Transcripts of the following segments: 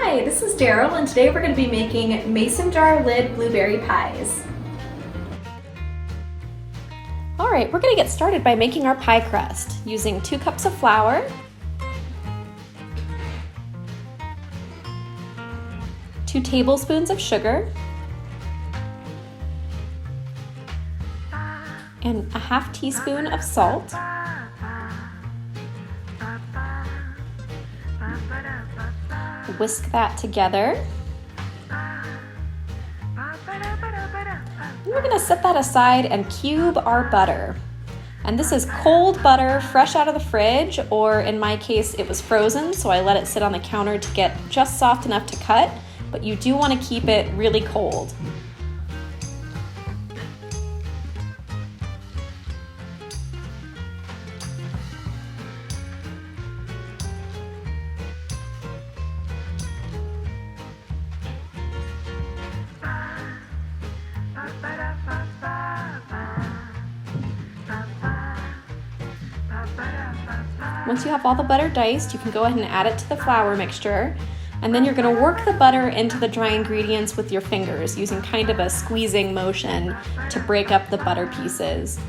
Hi, this is Daryl, and today we're going to be making mason jar lid blueberry pies. All right, we're going to get started by making our pie crust using 2 cups of flour, 2 tablespoons of sugar, and a half teaspoon of salt, whisk that together. We're going to set that aside and cube our butter. And this is cold butter, fresh out of the fridge, or in my case it was frozen, so I let it sit on the counter to get just soft enough to cut, but you do want to keep it really cold. Once you have all the butter diced, you can go ahead and add it to the flour mixture, and then you're going to work the butter into the dry ingredients with your fingers using kind of a squeezing motion to break up the butter pieces.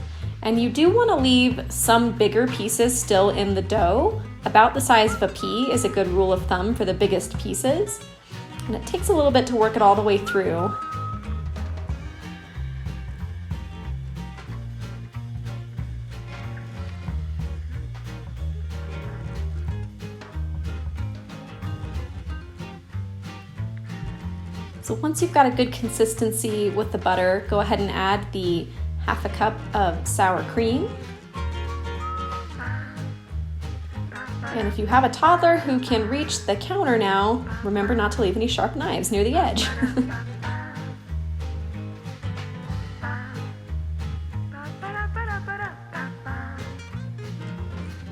And you do want to leave some bigger pieces still in the dough. About the size of a pea is a good rule of thumb for the biggest pieces, and it takes a little bit to work it all the way through. So once you've got a good consistency with the butter, go ahead and add the half a cup of sour cream. And if you have a toddler who can reach the counter now, remember not to leave any sharp knives near the edge.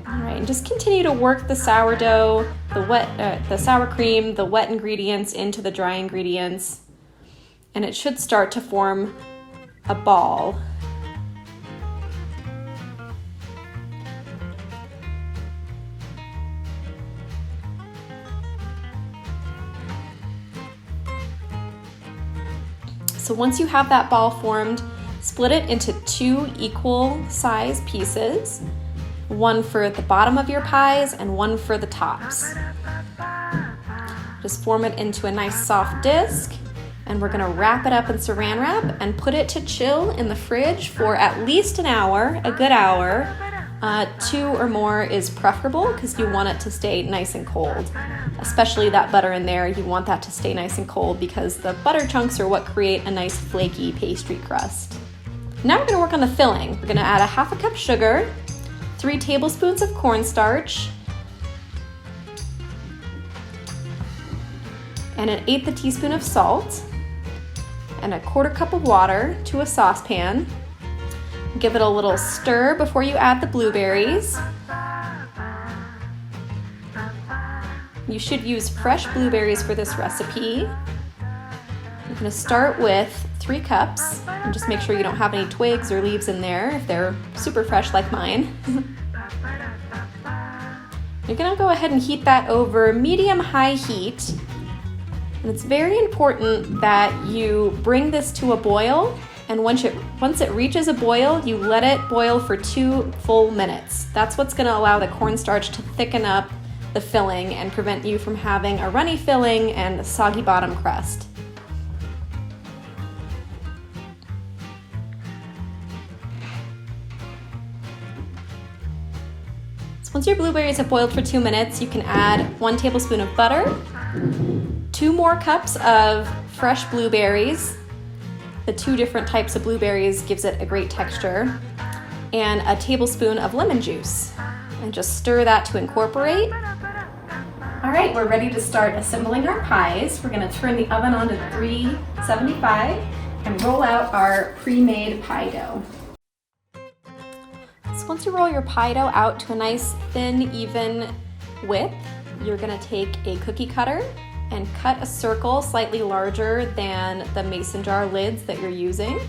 All right, and just continue to work the sourdough, the sour cream, the wet ingredients into the dry ingredients, and it should start to form a ball. So once you have that ball formed, split it into 2 equal size pieces. One for the bottom of your pies and one for the tops. Just form it into a nice soft disc, and we're gonna wrap it up in saran wrap and put it to chill in the fridge for at least an hour, a good hour. 2 or more is preferable because you want it to stay nice and cold. Especially that butter in there, you want that to stay nice and cold because the butter chunks are what create a nice flaky pastry crust. Now we're gonna work on the filling. We're gonna add a half a cup sugar, 3 tablespoons of cornstarch, and an 1/8 teaspoon of salt, and a 1/4 cup of water to a saucepan. Give it a little stir before you add the blueberries. You should use fresh blueberries for this recipe. I'm going to start with 3 cups, and just make sure you don't have any twigs or leaves in there if they're super fresh like mine. You're going to go ahead and heat that over medium-high heat. And it's very important that you bring this to a boil, and once it reaches a boil, you let it boil for 2 full minutes. That's what's going to allow the cornstarch to thicken up the filling and prevent you from having a runny filling and a soggy bottom crust. Once your blueberries have boiled for 2 minutes, you can add 1 tablespoon of butter, 2 more cups of fresh blueberries. The 2 different types of blueberries gives it a great texture, and a tablespoon of lemon juice. And just stir that to incorporate. All right, we're ready to start assembling our pies. We're gonna turn the oven on to 375 and roll out our pre-made pie dough. So once you roll your pie dough out to a nice thin, even width, you're gonna take a cookie cutter and cut a circle slightly larger than the mason jar lids that you're using.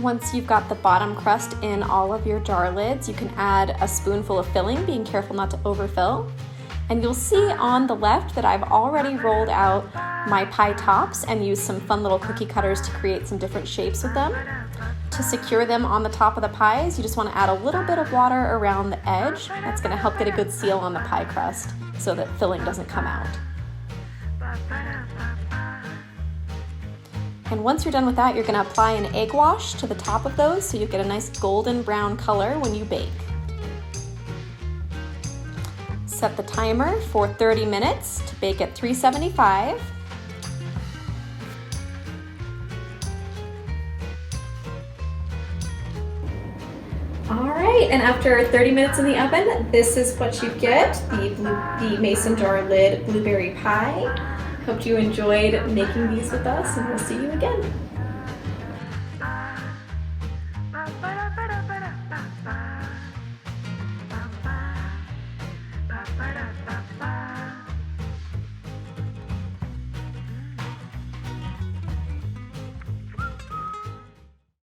Once you've got the bottom crust in all of your jar lids, you can add a spoonful of filling, being careful not to overfill. And you'll see on the left that I've already rolled out my pie tops and used some fun little cookie cutters to create some different shapes with them. To secure them on the top of the pies, you just want to add a little bit of water around the edge. That's going to help get a good seal on the pie crust so that filling doesn't come out. And once you're done with that, you're going to apply an egg wash to the top of those so you get a nice golden brown color when you bake. Set the timer for 30 minutes to bake at 375. All right, and after 30 minutes in the oven, this is what you get, the mason jar lid blueberry pie. Hope you enjoyed making these with us, and we'll see you again.